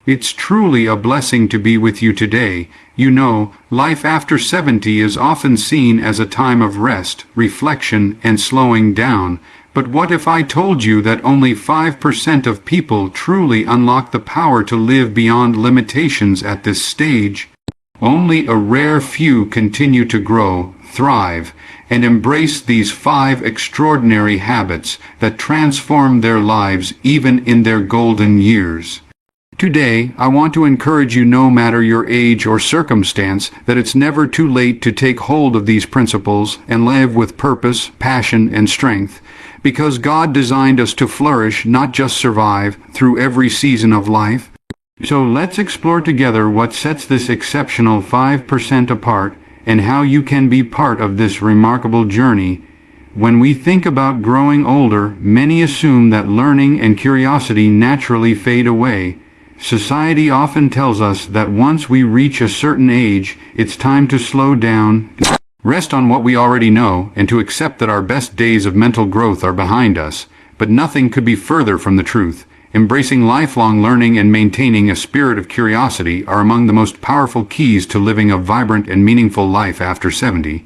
It's truly a blessing to be with you today. You know, life after 70 is often seen as a time of rest, reflection, and slowing down. But what if I told you that only 5% of people truly unlock the power to live beyond limitations at this stage? Only a rare few continue to grow, thrive, and embrace these 5 extraordinary habits that transform their lives even in their golden years. Today, I want to encourage you, no matter your age or circumstance, that it's never too late to take hold of these principles and live with purpose, passion, and strength. Because God designed us to flourish, not just survive, through every season of life. So let's explore together what sets this exceptional 5% apart and how you can be part of this remarkable journey. When we think about growing older, many assume that learning and curiosity naturally fade away. Society often tells us that once we reach a certain age, it's time to slow down, rest on what we already know, and to accept that our best days of mental growth are behind us. But nothing could be further from the truth. Embracing lifelong learning and maintaining a spirit of curiosity are among the most powerful keys to living a vibrant and meaningful life after 70.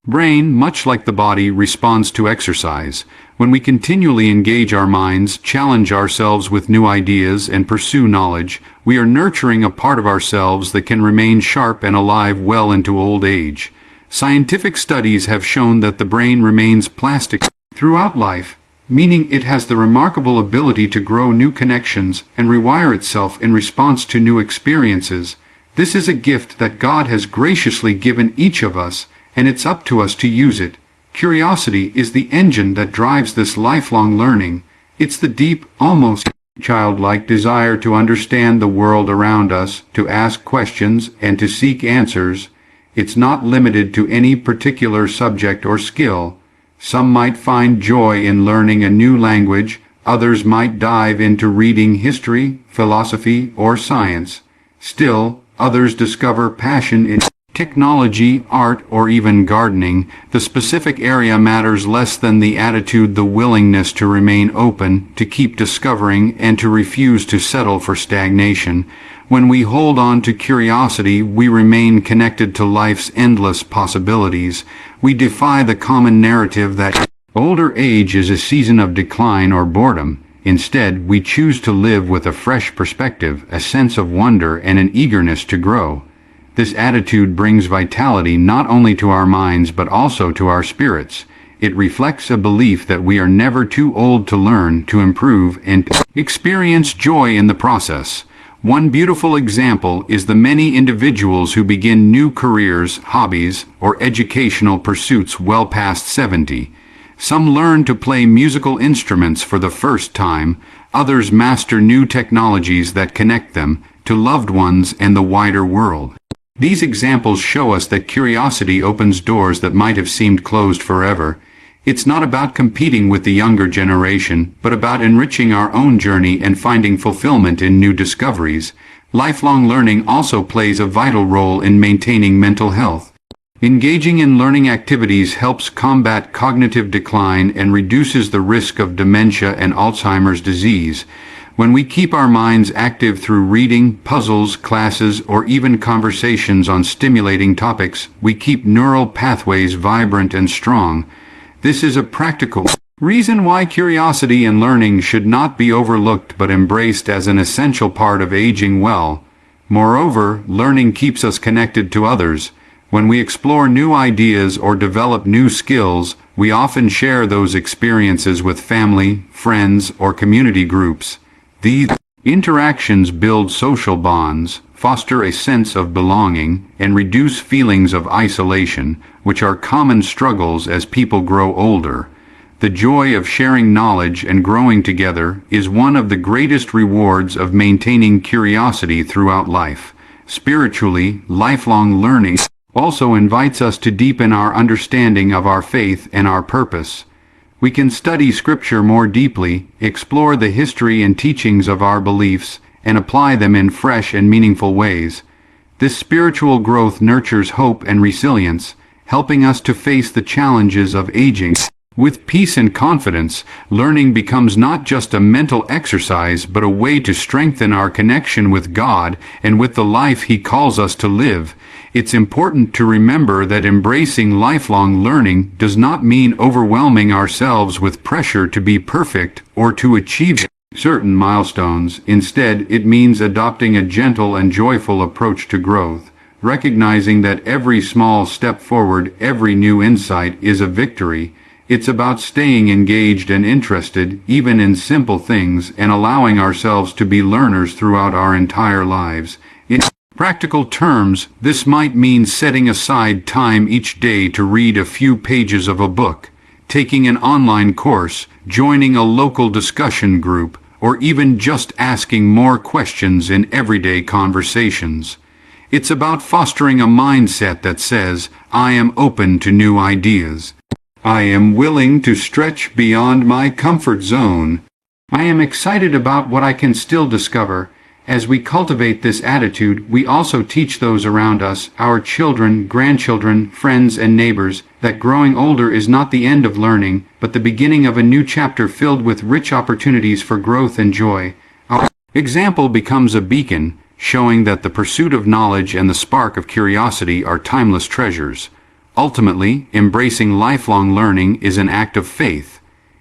Brain, much like the body, responds to exercise. When we continually engage our minds, challenge ourselves with new ideas, and pursue knowledge, we are nurturing a part of ourselves that can remain sharp and alive well into old age. Scientific studies have shown that the brain remains plastic throughout life, meaning it has the remarkable ability to grow new connections and rewire itself in response to new experiences. This is a gift that God has graciously given each of us, and it's up to us to use it. Curiosity is the engine that drives this lifelong learning. It's the deep, almost childlike desire to understand the world around us, to ask questions, and to seek answers. It's not limited to any particular subject or skill. Some might find joy in learning a new language, others might dive into reading history, philosophy, or science. Still, others discover passion in technology, art, or even gardening. The specific area matters less than the attitude, the willingness to remain open, to keep discovering, and to refuse to settle for stagnation. When we hold on to curiosity, we remain connected to life's endless possibilities. We defy the common narrative that older age is a season of decline or boredom. Instead, we choose to live with a fresh perspective, a sense of wonder, and an eagerness to grow. This attitude brings vitality not only to our minds but also to our spirits. It reflects a belief that we are never too old to learn, to improve, and experience joy in the process. One beautiful example is the many individuals who begin new careers, hobbies, or educational pursuits well past 70. Some learn to play musical instruments for the first time, others master new technologies that connect them to loved ones and the wider world. These examples show us that curiosity opens doors that might have seemed closed forever. It's not about competing with the younger generation, but about enriching our own journey and finding fulfillment in new discoveries. Lifelong learning also plays a vital role in maintaining mental health. Engaging in learning activities helps combat cognitive decline and reduces the risk of dementia and Alzheimer's disease. When we keep our minds active through reading, puzzles, classes, or even conversations on stimulating topics, we keep neural pathways vibrant and strong. This is a practical reason why curiosity and learning should not be overlooked but embraced as an essential part of aging well. Moreover, learning keeps us connected to others. When we explore new ideas or develop new skills, we often share those experiences with family, friends, or community groups. These interactions build social bonds, foster a sense of belonging, and reduce feelings of isolation, which are common struggles as people grow older. The joy of sharing knowledge and growing together is one of the greatest rewards of maintaining curiosity throughout life. Spiritually, lifelong learning also invites us to deepen our understanding of our faith and our purpose. We can study Scripture more deeply, explore the history and teachings of our beliefs, and apply them in fresh and meaningful ways. This spiritual growth nurtures hope and resilience, helping us to face the challenges of aging With peace and confidence, learning becomes not just a mental exercise but a way to strengthen our connection with God and with the life He calls us to live. It's important to remember that embracing lifelong learning does not mean overwhelming ourselves with pressure to be perfect or to achieve certain milestones. Instead, it means adopting a gentle and joyful approach to growth, recognizing that every small step forward, every new insight is a victory. It's about staying engaged and interested, even in simple things, and allowing ourselves to be learners throughout our entire lives. In practical terms, this might mean setting aside time each day to read a few pages of a book, taking an online course, joining a local discussion group, or even just asking more questions in everyday conversations. It's about fostering a mindset that says, I am open to new ideas. I am willing to stretch beyond my comfort zone. I am excited about what I can still discover. As we cultivate this attitude, we also teach those around us, our children, grandchildren, friends, and neighbors, that growing older is not the end of learning, but the beginning of a new chapter filled with rich opportunities for growth and joy. Our example becomes a beacon, showing that the pursuit of knowledge and the spark of curiosity are timeless treasures. Ultimately, embracing lifelong learning is an act of faith.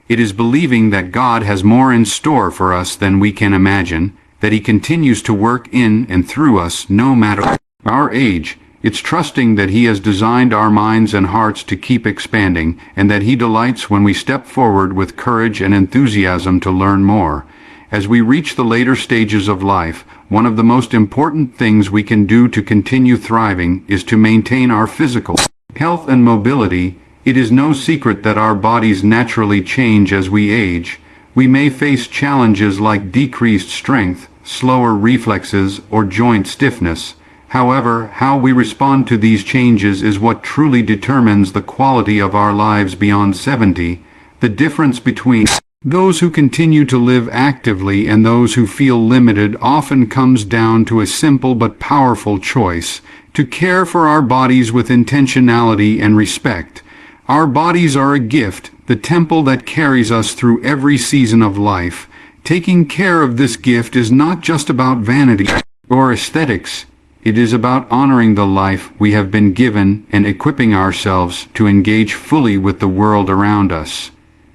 It is believing that God has more in store for us than we can imagine, that He continues to work in and through us no matter our age. It's trusting that He has designed our minds and hearts to keep expanding, and that He delights when we step forward with courage and enthusiasm to learn more. As we reach the later stages of life, one of the most important things we can do to continue thriving is to maintain our physical health and mobility. It is no secret that our bodies naturally change as we age. We may face challenges like decreased strength, slower reflexes, or joint stiffness. However, how we respond to these changes is what truly determines the quality of our lives beyond 70. The difference between those who continue to live actively and those who feel limited often comes down to a simple but powerful choice: to care for our bodies with intentionality and respect. Our bodies are a gift, the temple that carries us through every season of life. Taking care of this gift is not just about vanity or aesthetics. It is about honoring the life we have been given and equipping ourselves to engage fully with the world around us.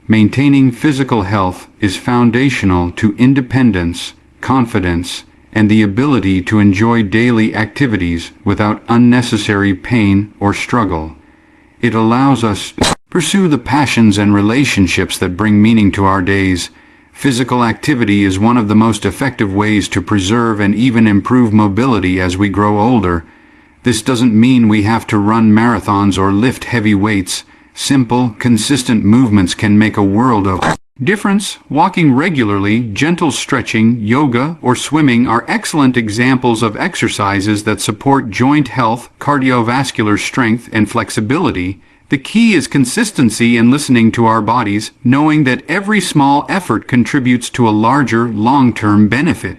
Maintaining physical health is foundational to independence, confidence, and the ability to enjoy daily activities without unnecessary pain or struggle. It allows us to pursue the passions and relationships that bring meaning to our days. Physical activity is one of the most effective ways to preserve and even improve mobility as we grow older. This doesn't mean we have to run marathons or lift heavy weights. Simple, consistent movements can make a world of difference. Walking regularly, gentle stretching, yoga, or swimming are excellent examples of exercises that support joint health, cardiovascular strength, and flexibility. The key is consistency in listening to our bodies, knowing that every small effort contributes to a larger, long-term benefit.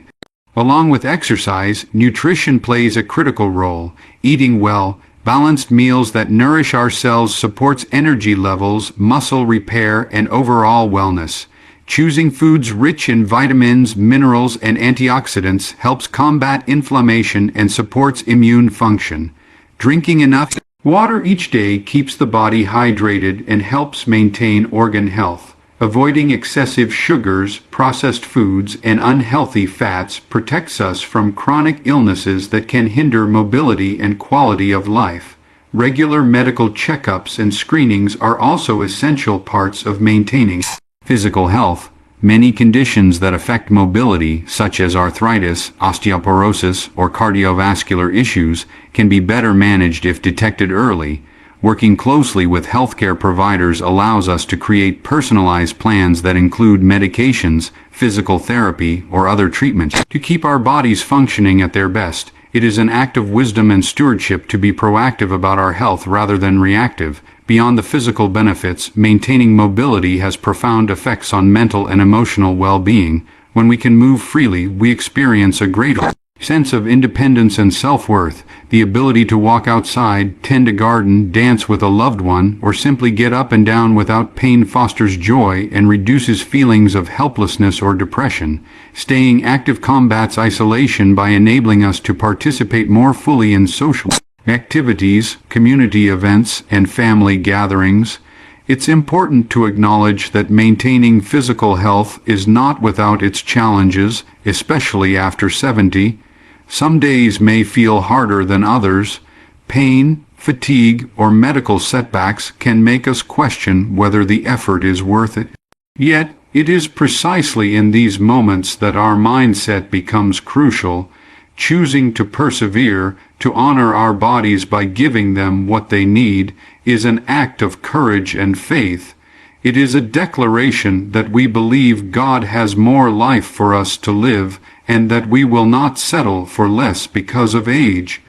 Along with exercise, nutrition plays a critical role. Eating well, balanced meals that nourish our cells supports energy levels, muscle repair, and overall wellness. Choosing foods rich in vitamins, minerals, and antioxidants helps combat inflammation and supports immune function. Drinking enough water each day keeps the body hydrated and helps maintain organ health. Avoiding excessive sugars, processed foods, and unhealthy fats protects us from chronic illnesses that can hinder mobility and quality of life. Regular medical checkups and screenings are also essential parts of maintaining physical health. Many conditions that affect mobility, such as arthritis, osteoporosis, or cardiovascular issues, can be better managed if detected early. Working closely with healthcare providers allows us to create personalized plans that include medications, physical therapy, or other treatments to keep our bodies functioning at their best. It is an act of wisdom and stewardship to be proactive about our health rather than reactive. Beyond the physical benefits, maintaining mobility has profound effects on mental and emotional well-being. When we can move freely, we experience a greater sense of independence and self-worth, the ability to walk outside, tend a garden, dance with a loved one, or simply get up and down without pain fosters joy and reduces feelings of helplessness or depression. Staying active combats isolation by enabling us to participate more fully in social activities, community events, and family gatherings. It's important to acknowledge that maintaining physical health is not without its challenges, especially after 70. Some days may feel harder than others. Pain, fatigue, or medical setbacks can make us question whether the effort is worth it. Yet, it is precisely in these moments that our mindset becomes crucial. Choosing to persevere, to honor our bodies by giving them what they need, is an act of courage and faith. It is a declaration that we believe God has more life for us to live, and that we will not settle for less because of age.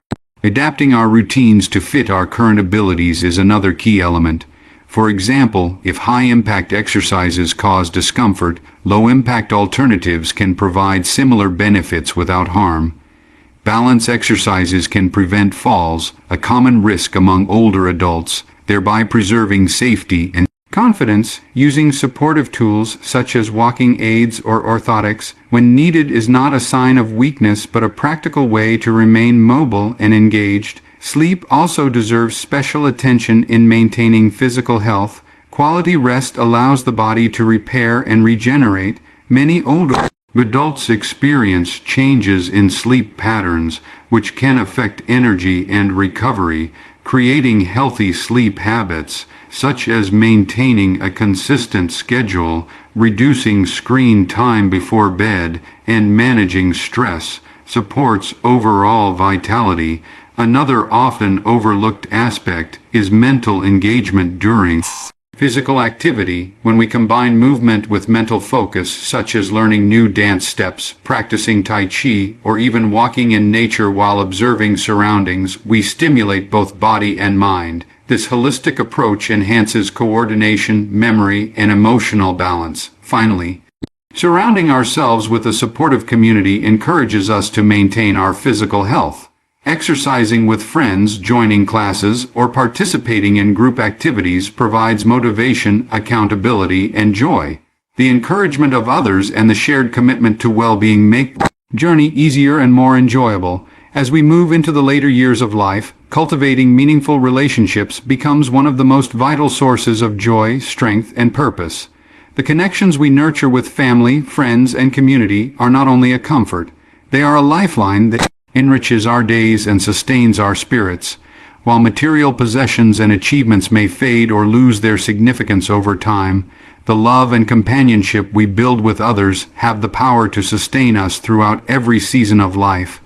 Adapting our routines to fit our current abilities is another key element. For example, if high-impact exercises cause discomfort, low-impact alternatives can provide similar benefits without harm. Balance exercises can prevent falls, a common risk among older adults, thereby preserving safety and confidence. Using supportive tools such as walking aids or orthotics when needed is not a sign of weakness but a practical way to remain mobile and engaged. Sleep also deserves special attention in maintaining physical health. Quality rest allows the body to repair and regenerate. Many older adults experience changes in sleep patterns which can affect energy and recovery. Creating healthy sleep habits, such as maintaining a consistent schedule, reducing screen time before bed, and managing stress, supports overall vitality. Another often overlooked aspect is mental engagement during physical activity. When we combine movement with mental focus, such as learning new dance steps, practicing Tai Chi, or even walking in nature while observing surroundings, we stimulate both body and mind. This holistic approach enhances coordination, memory, and emotional balance. Finally, surrounding ourselves with a supportive community encourages us to maintain our physical health. Exercising with friends, joining classes, or participating in group activities provides motivation, accountability, and joy. The encouragement of others and the shared commitment to well-being make the journey easier and more enjoyable. As we move into the later years of life, cultivating meaningful relationships becomes one of the most vital sources of joy, strength, and purpose. The connections we nurture with family, friends, and community are not only a comfort, they are a lifeline that enriches our days and sustains our spirits. While material possessions and achievements may fade or lose their significance over time, the love and companionship we build with others have the power to sustain us throughout every season of life.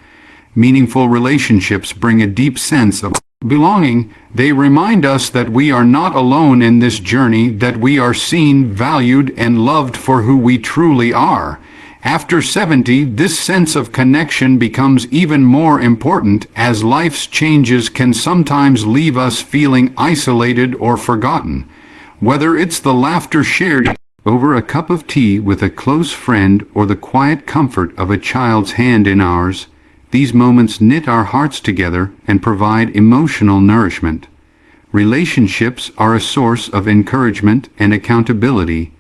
Meaningful relationships bring a deep sense of belonging. They remind us that we are not alone in this journey, that we are seen, valued, and loved for who we truly are. After 70, this sense of connection becomes even more important, as life's changes can sometimes leave us feeling isolated or forgotten. Whether it's the laughter shared over a cup of tea with a close friend or the quiet comfort of a child's hand in ours, these moments knit our hearts together and provide emotional nourishment. Relationships are a source of encouragement and accountability.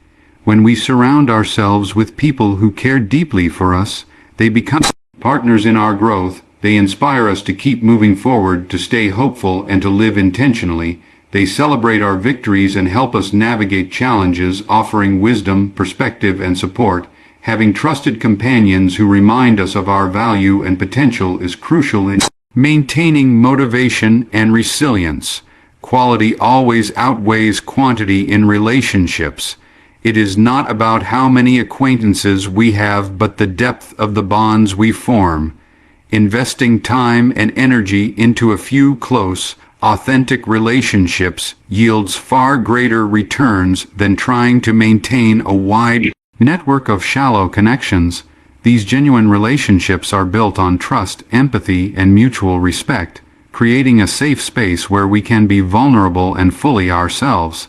When we surround ourselves with people who care deeply for us, they become partners in our growth. They inspire us to keep moving forward, to stay hopeful, and to live intentionally. They celebrate our victories and help us navigate challenges, offering wisdom, perspective, and support. Having trusted companions who remind us of our value and potential is crucial in maintaining motivation and resilience. Quality always outweighs quantity in relationships. It is not about how many acquaintances we have, but the depth of the bonds we form. Investing time and energy into a few close, authentic relationships yields far greater returns than trying to maintain a wide network of shallow connections. These genuine relationships are built on trust, empathy, and mutual respect, creating a safe space where we can be vulnerable and fully ourselves.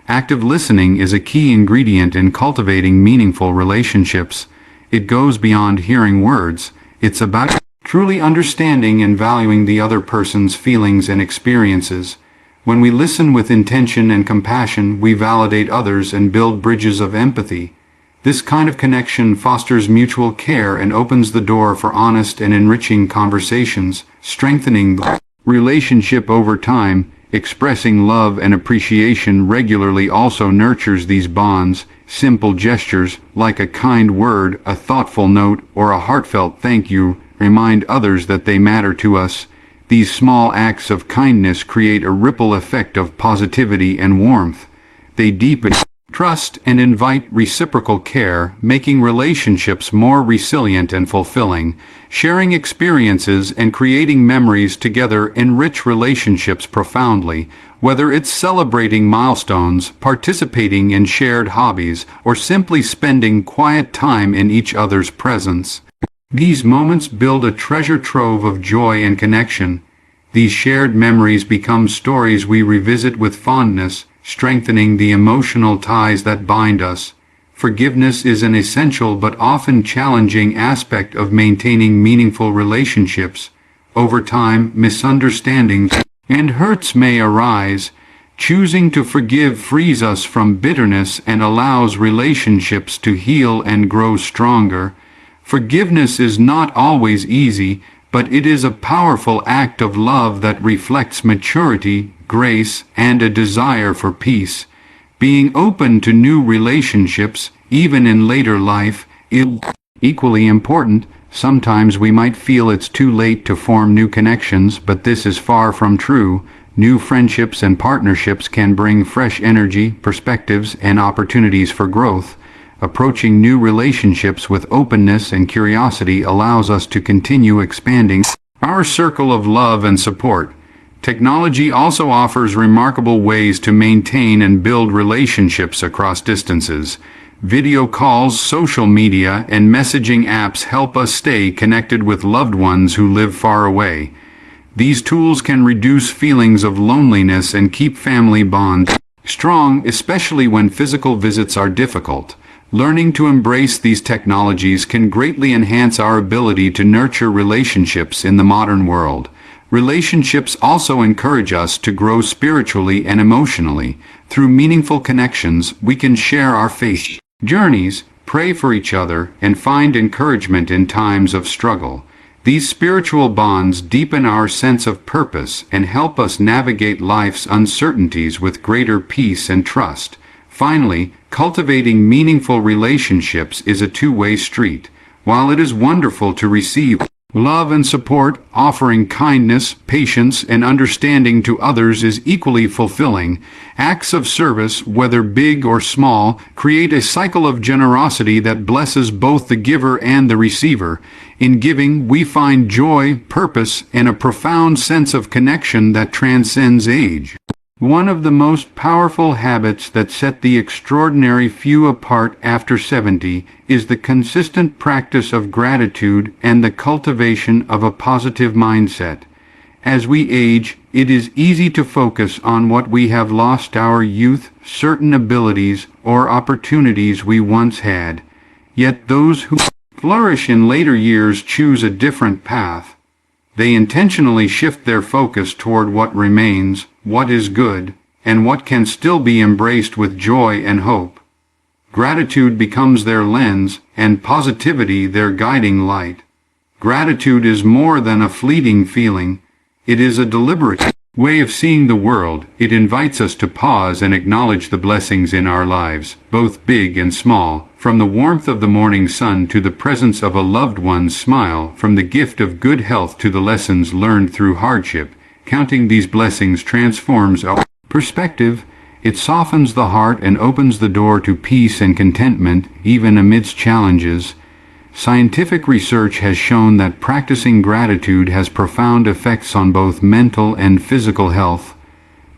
Active listening is a key ingredient in cultivating meaningful relationships. It goes beyond hearing words. It's about truly understanding and valuing the other person's feelings and experiences. When we listen with intention and compassion, we validate others and build bridges of empathy. This kind of connection fosters mutual care and opens the door for honest and enriching conversations, strengthening the relationship over time. Expressing love and appreciation regularly also nurtures these bonds. Simple gestures, like a kind word, a thoughtful note, or a heartfelt thank you, remind others that they matter to us. These small acts of kindness create a ripple effect of positivity and warmth. They deepen trust and invite reciprocal care, making relationships more resilient and fulfilling. Sharing experiences and creating memories together enrich relationships profoundly. Whether it's celebrating milestones, participating in shared hobbies, or simply spending quiet time in each other's presence, these moments build a treasure trove of joy and connection. These shared memories become stories we revisit with fondness, strengthening the emotional ties that bind us. Forgiveness is an essential but often challenging aspect of maintaining meaningful relationships. Over time, misunderstandings and hurts may arise. Choosing to forgive frees us from bitterness and allows relationships to heal and grow stronger. Forgiveness is not always easy, but it is a powerful act of love that reflects maturity, grace, and a desire for peace. Being open to new relationships, even in later life, is equally important. Sometimes we might feel it's too late to form new connections, but this is far from true. New friendships and partnerships can bring fresh energy, perspectives, and opportunities for growth. Approaching new relationships with openness and curiosity allows us to continue expanding our circle of love and support. Technology also offers remarkable ways to maintain and build relationships across distances. Video calls, social media, and messaging apps help us stay connected with loved ones who live far away. These tools can reduce feelings of loneliness and keep family bonds strong, especially when physical visits are difficult. Learning to embrace these technologies can greatly enhance our ability to nurture relationships in the modern world. Relationships also encourage us to grow spiritually and emotionally. Through meaningful connections, we can share our faith journeys, pray for each other, and find encouragement in times of struggle. These spiritual bonds deepen our sense of purpose and help us navigate life's uncertainties with greater peace and trust. Finally, cultivating meaningful relationships is a two-way street. While it is wonderful to receive love and support, offering kindness, patience, and understanding to others is equally fulfilling. Acts of service, whether big or small, create a cycle of generosity that blesses both the giver and the receiver. In giving, we find joy, purpose, and a profound sense of connection that transcends age. One of the most powerful habits that set the extraordinary few apart after 70 is the consistent practice of gratitude and the cultivation of a positive mindset. As we age, it is easy to focus on what we have lost: our youth, certain abilities, or opportunities we once had. Yet those who flourish in later years choose a different path. They intentionally shift their focus toward what remains, what is good, and what can still be embraced with joy and hope. Gratitude becomes their lens, and positivity their guiding light. Gratitude is more than a fleeting feeling. It is a deliberate way of seeing the world. It invites us to pause and acknowledge the blessings in our lives, both big and small, from the warmth of the morning sun to the presence of a loved one's smile, from the gift of good health to the lessons learned through hardship. Counting these blessings transforms our perspective. It softens the heart and opens the door to peace and contentment, even amidst challenges. Scientific research has shown that practicing gratitude has profound effects on both mental and physical health.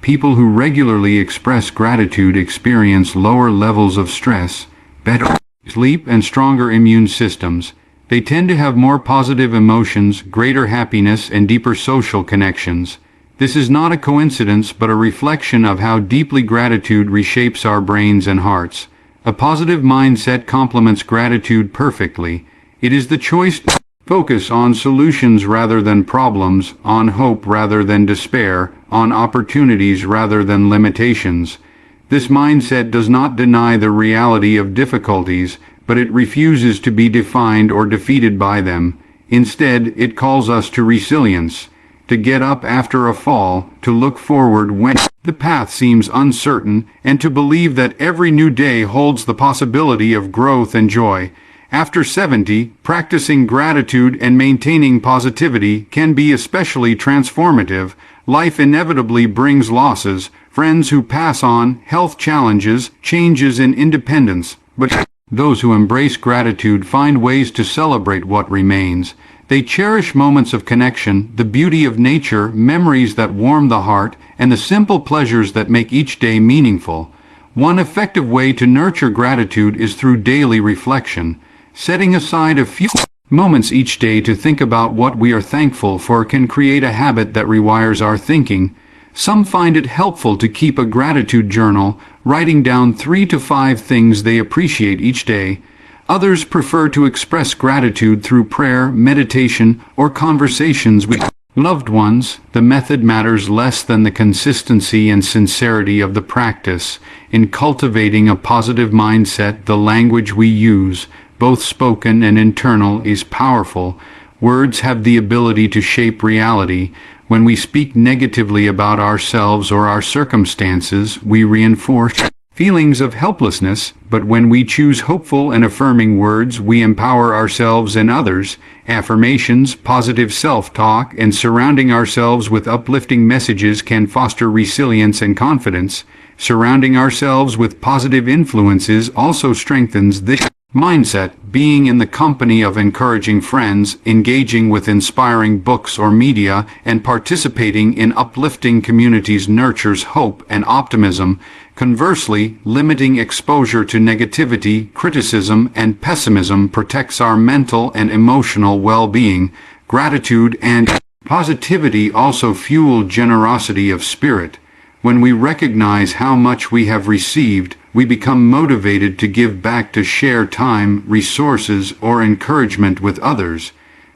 People who regularly express gratitude experience lower levels of stress, better sleep, and stronger immune systems. They tend to have more positive emotions, greater happiness, and deeper social connections. This is not a coincidence, but a reflection of how deeply gratitude reshapes our brains and hearts. A positive mindset complements gratitude perfectly. It is the choice Focus on solutions rather than problems, on hope rather than despair, on opportunities rather than limitations. This mindset does not deny the reality of difficulties, but it refuses to be defined or defeated by them. Instead, it calls us to resilience, to get up after a fall, to look forward when the path seems uncertain, and to believe that every new day holds the possibility of growth and joy. After 70, practicing gratitude and maintaining positivity can be especially transformative. Life inevitably brings losses, friends who pass on, health challenges, changes in independence, but those who embrace gratitude find ways to celebrate what remains. They cherish moments of connection, the beauty of nature, memories that warm the heart, and the simple pleasures that make each day meaningful. One effective way to nurture gratitude is through daily reflection. Setting aside a few moments each day to think about what we are thankful for can create a habit that rewires our thinking. Some find it helpful to keep a gratitude journal, writing down 3 to 5 things they appreciate each day. Others prefer to express gratitude through prayer, meditation, or conversations with loved ones. The method matters less than the consistency and sincerity of the practice. In cultivating a positive mindset, the language we use, both spoken and internal, is powerful. Words have the ability to shape reality. When we speak negatively about ourselves or our circumstances, we reinforce feelings of helplessness, but when we choose hopeful and affirming words, we empower ourselves and others. Affirmations, positive self-talk, and surrounding ourselves with uplifting messages can foster resilience and confidence. Surrounding ourselves with positive influences also strengthens this mindset. Being in the company of encouraging friends, engaging with inspiring books or media, and participating in uplifting communities nurtures hope and optimism. Conversely, limiting exposure to negativity, criticism, and pessimism protects our mental and emotional well-being. Gratitude and positivity also fuel generosity of spirit. When we recognize how much we have received, we become motivated to give back, to share time, resources, or encouragement with others.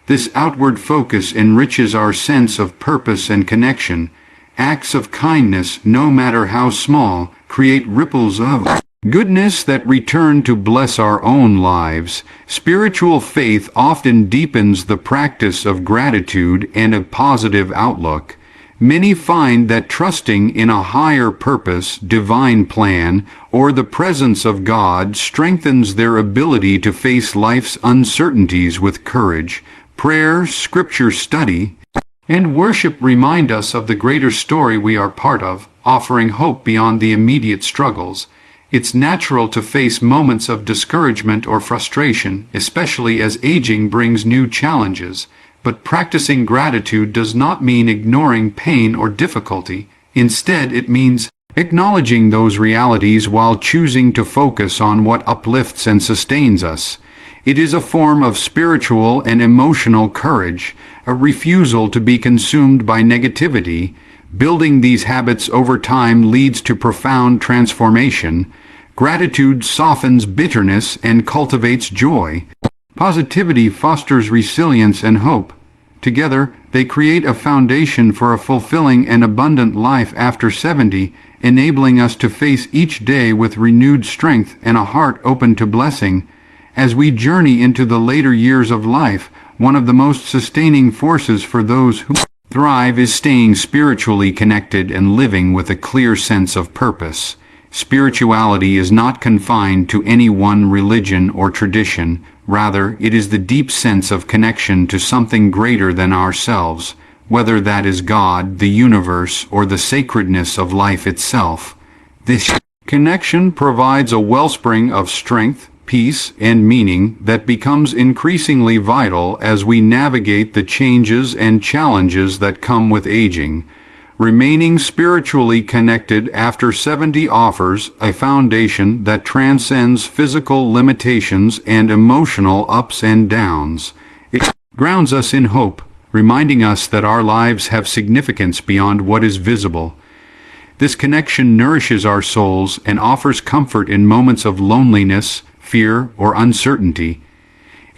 This outward focus enriches our sense of purpose and connection. Acts of kindness, no matter how small, create ripples of goodness that return to bless our own lives. Spiritual faith often deepens the practice of gratitude and a positive outlook. Many find that trusting in a higher purpose, divine plan, or the presence of God strengthens their ability to face life's uncertainties with courage. Prayer, scripture study, and worship remind us of the greater story we are part of, offering hope beyond the immediate struggles. It's natural to face moments of discouragement or frustration, especially as aging brings new challenges. But practicing gratitude does not mean ignoring pain or difficulty. Instead, it means acknowledging those realities while choosing to focus on what uplifts and sustains us. It is a form of spiritual and emotional courage, a refusal to be consumed by negativity. Building these habits over time leads to profound transformation. Gratitude softens bitterness and cultivates joy. Positivity fosters resilience and hope. Together, they create a foundation for a fulfilling and abundant life after 70, enabling us to face each day with renewed strength and a heart open to blessing. As we journey into the later years of life, one of the most sustaining forces for those who thrive is staying spiritually connected and living with a clear sense of purpose. Spirituality is not confined to any one religion or tradition. Rather, it is the deep sense of connection to something greater than ourselves, whether that is God, the universe, or the sacredness of life itself. This connection provides a wellspring of strength, peace, and meaning that becomes increasingly vital as we navigate the changes and challenges that come with aging. Remaining spiritually connected after 70 offers a foundation that transcends physical limitations and emotional ups and downs. It grounds us in hope, reminding us that our lives have significance beyond what is visible. This connection nourishes our souls and offers comfort in moments of loneliness, fear, or uncertainty.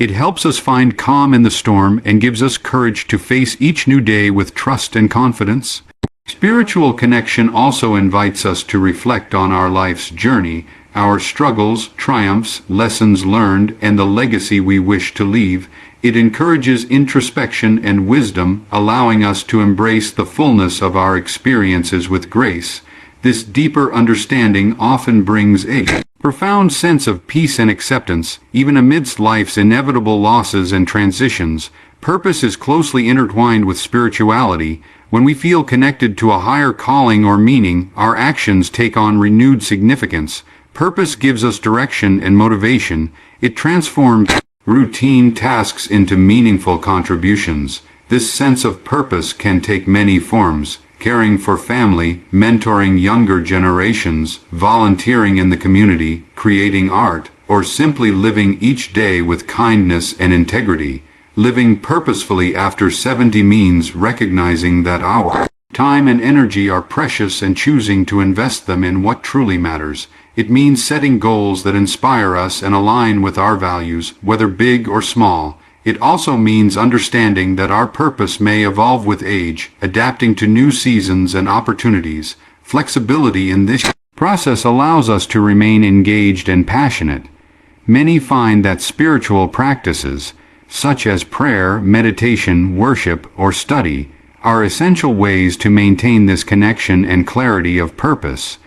It helps us find calm in the storm and gives us courage to face each new day with trust and confidence. Spiritual connection also invites us to reflect on our life's journey, our struggles, triumphs, lessons learned, and the legacy we wish to leave. It encourages introspection and wisdom, allowing us to embrace the fullness of our experiences with grace. This deeper understanding often brings a profound sense of peace and acceptance, even amidst life's inevitable losses and transitions. Purpose is closely intertwined with spirituality. When we feel connected to a higher calling or meaning, our actions take on renewed significance. Purpose gives us direction and motivation. It transforms routine tasks into meaningful contributions. This sense of purpose can take many forms: caring for family, mentoring younger generations, volunteering in the community, creating art, or simply living each day with kindness and integrity. Living purposefully after 70 means recognizing that our time and energy are precious and choosing to invest them in what truly matters. It means setting goals that inspire us and align with our values, whether big or small. It also means understanding that our purpose may evolve with age, adapting to new seasons and opportunities. Flexibility in this process allows us to remain engaged and passionate. Many find that spiritual practices, such as prayer, meditation, worship, or study, are essential ways to maintain this connection and clarity of purpose.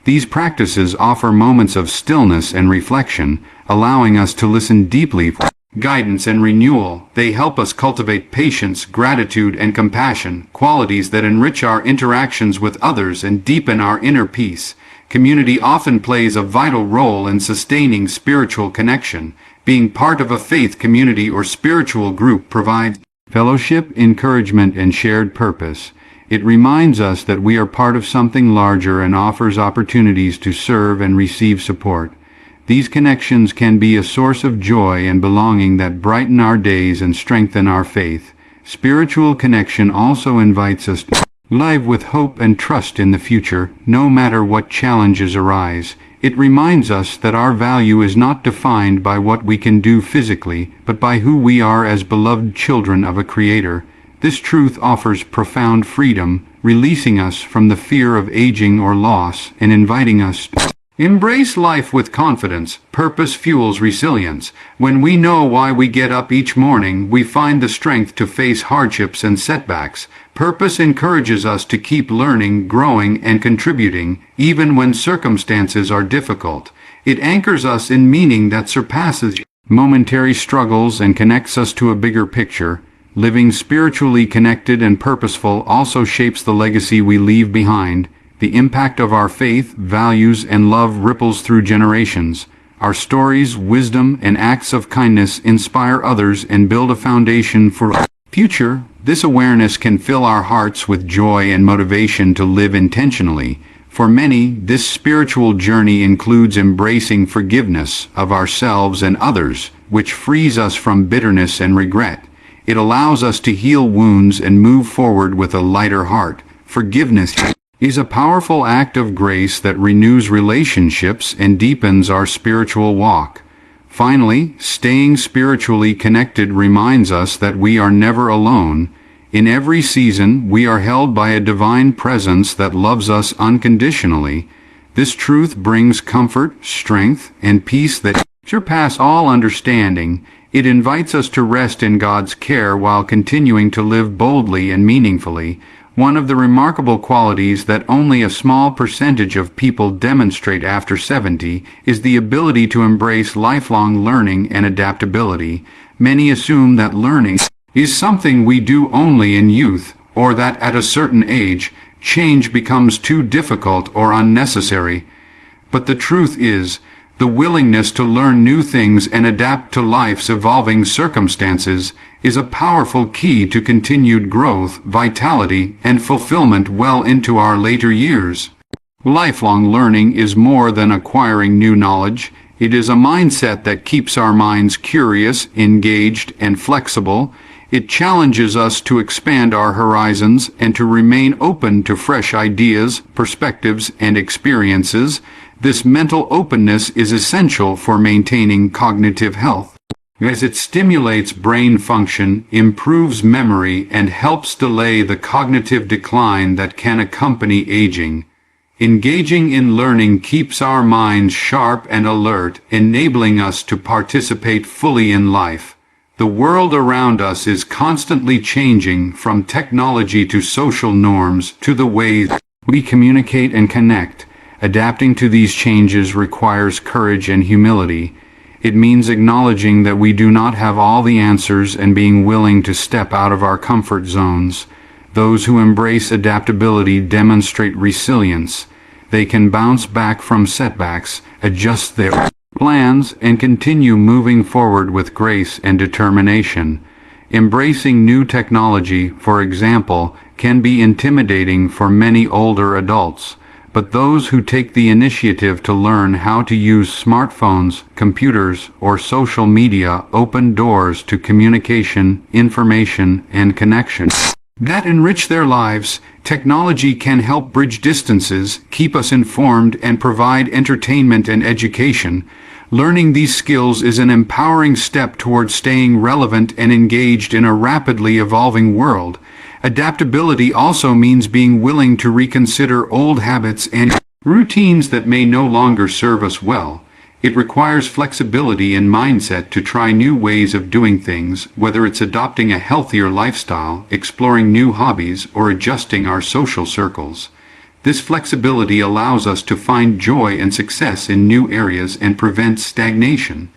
These practices offer moments of stillness and reflection, allowing us to listen deeply for guidance and renewal. They help us cultivate patience, gratitude, and compassion, qualities that enrich our interactions with others and deepen our inner peace. Community often plays a vital role in sustaining spiritual connection. Being part of a faith community or spiritual group provides fellowship, encouragement, and shared purpose. It reminds us that we are part of something larger and offers opportunities to serve and receive support. These connections can be a source of joy and belonging that brighten our days and strengthen our faith. Spiritual connection also invites us to live with hope and trust in the future, no matter what challenges arise. It reminds us that our value is not defined by what we can do physically, but by who we are as beloved children of a Creator. This truth offers profound freedom, releasing us from the fear of aging or loss and inviting us to embrace life with confidence. Purpose fuels resilience. When we know why we get up each morning, we find the strength to face hardships and setbacks. Purpose encourages us to keep learning, growing, and contributing, even when circumstances are difficult. It anchors us in meaning that surpasses momentary struggles and connects us to a bigger picture. Living spiritually connected and purposeful also shapes the legacy we leave behind. The impact of our faith, values, and love ripples through generations. Our stories, wisdom, and acts of kindness inspire others and build a foundation for the future. This awareness can fill our hearts with joy and motivation to live intentionally. For many, this spiritual journey includes embracing forgiveness of ourselves and others, which frees us from bitterness and regret. It allows us to heal wounds and move forward with a lighter heart. Forgiveness is a powerful act of grace that renews relationships and deepens our spiritual walk. Finally, staying spiritually connected reminds us that we are never alone. In every season, we are held by a divine presence that loves us unconditionally. This truth brings comfort, strength, and peace that surpass all understanding. It invites us to rest in God's care while continuing to live boldly and meaningfully. One of the remarkable qualities that only a small percentage of people demonstrate after 70 is the ability to embrace lifelong learning and adaptability. Many assume that learning is something we do only in youth, or that at a certain age, change becomes too difficult or unnecessary. But the truth is, the willingness to learn new things and adapt to life's evolving circumstances is a powerful key to continued growth, vitality, and fulfillment well into our later years. Lifelong learning is more than acquiring new knowledge. It is a mindset that keeps our minds curious, engaged, and flexible. It challenges us to expand our horizons and to remain open to fresh ideas, perspectives, and experiences. This mental openness is essential for maintaining cognitive health. as it stimulates brain function, improves memory, and helps delay the cognitive decline that can accompany aging. Engaging in learning keeps our minds sharp and alert, enabling us to participate fully in life. The world around us is constantly changing, from technology to social norms to the ways we communicate and connect. Adapting to these changes requires courage and humility. It means acknowledging that we do not have all the answers and being willing to step out of our comfort zones. Those who embrace adaptability demonstrate resilience. They can bounce back from setbacks, adjust their plans, and continue moving forward with grace and determination. Embracing new technology, for example, can be intimidating for many older adults. But those who take the initiative to learn how to use smartphones, computers, or social media open doors to communication, information, and connection that enrich their lives. Technology can help bridge distances, keep us informed, and provide entertainment and education. Learning these skills is an empowering step towards staying relevant and engaged in a rapidly evolving world. Adaptability also means being willing to reconsider old habits and routines that may no longer serve us well. It requires flexibility and mindset to try new ways of doing things, whether it's adopting a healthier lifestyle, exploring new hobbies, or adjusting our social circles. This flexibility allows us to find joy and success in new areas and prevents stagnation.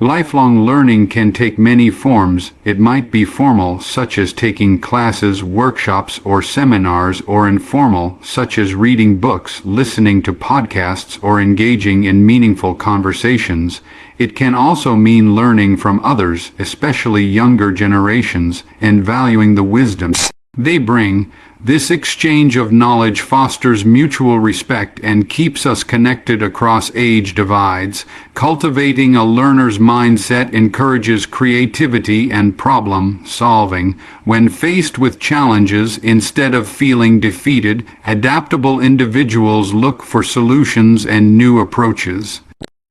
Lifelong learning can take many forms. It might be formal, such as taking classes, workshops, or seminars, or informal, such as reading books, listening to podcasts, or engaging in meaningful conversations. It can also mean learning from others, especially younger generations, and valuing the wisdom they bring. This exchange of knowledge fosters mutual respect and keeps us connected across age divides. Cultivating a learner's mindset encourages creativity and problem solving. When faced with challenges, instead of feeling defeated, adaptable individuals look for solutions and new approaches.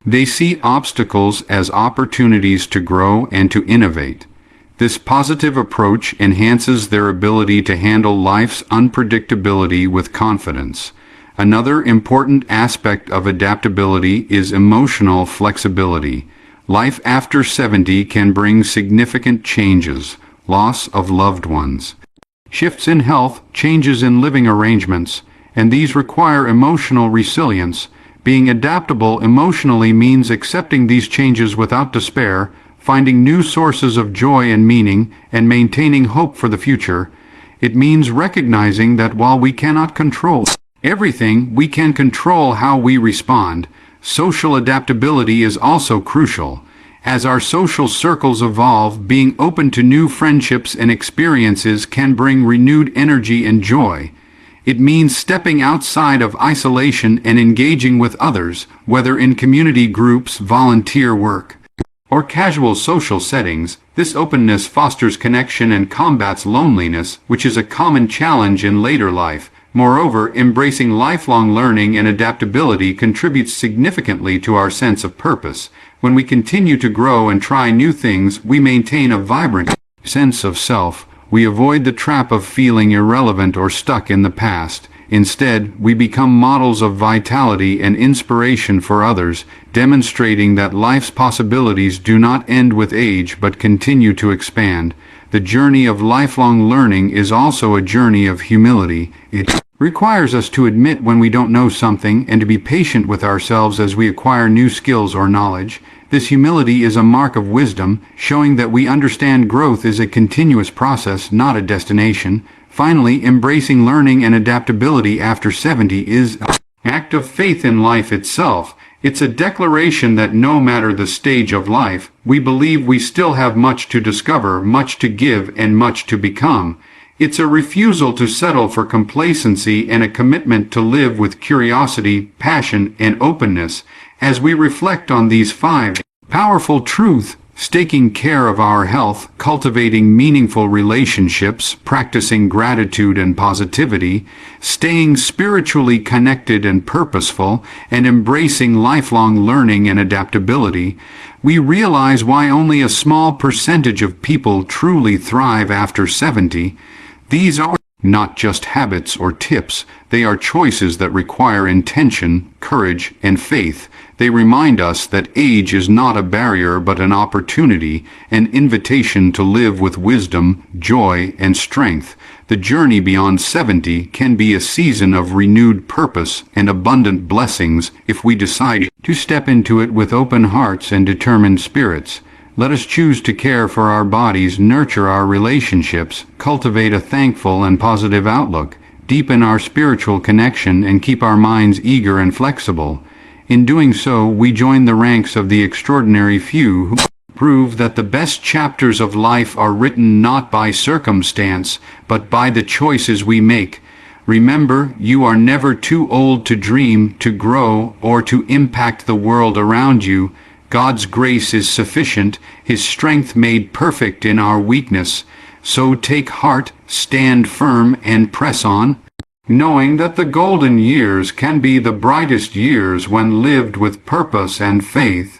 They see obstacles as opportunities to grow and to innovate. This positive approach enhances their ability to handle life's unpredictability with confidence. Another important aspect of adaptability is emotional flexibility. Life after 70 can bring significant changes: loss of loved ones, shifts in health, changes in living arrangements, and these require emotional resilience. Being adaptable emotionally means accepting these changes without despair, finding new sources of joy and meaning, and maintaining hope for the future. It means recognizing that while we cannot control everything, we can control how we respond. Social adaptability is also crucial. As our social circles evolve, being open to new friendships and experiences can bring renewed energy and joy. It means stepping outside of isolation and engaging with others, whether in community groups, volunteer work, or casual social settings. This openness fosters connection and combats loneliness, which is a common challenge in later life. Moreover, embracing lifelong learning and adaptability contributes significantly to our sense of purpose. When we continue to grow and try new things, we maintain a vibrant sense of self. We avoid the trap of feeling irrelevant or stuck in the past. Instead, we become models of vitality and inspiration for others, demonstrating that life's possibilities do not end with age but continue to expand. The journey of lifelong learning is also a journey of humility. It requires us to admit when we don't know something and to be patient with ourselves as we acquire new skills or knowledge. This humility is a mark of wisdom, showing that we understand growth is a continuous process, not a destination. Finally, embracing learning and adaptability after 70 is an act of faith in life itself. It's a declaration that no matter the stage of life, we believe we still have much to discover, much to give, and much to become. It's a refusal to settle for complacency and a commitment to live with curiosity, passion, and openness. As we reflect on these 5 powerful truths, taking care of our health, cultivating meaningful relationships, practicing gratitude and positivity, staying spiritually connected and purposeful, and embracing lifelong learning and adaptability, we realize why only a small percentage of people truly thrive after 70. These are not just habits or tips, they are choices that require intention, courage, and faith. They remind us that age is not a barrier but an opportunity, an invitation to live with wisdom, joy, and strength. The journey beyond 70 can be a season of renewed purpose and abundant blessings if we decide to step into it with open hearts and determined spirits. Let us choose to care for our bodies, nurture our relationships, cultivate a thankful and positive outlook, deepen our spiritual connection, and keep our minds eager and flexible. In doing so, we join the ranks of the extraordinary few who prove that the best chapters of life are written not by circumstance, but by the choices we make. Remember, you are never too old to dream, to grow, or to impact the world around you. God's grace is sufficient, His strength made perfect in our weakness. So take heart, stand firm, and press on, knowing that the golden years can be the brightest years when lived with purpose and faith.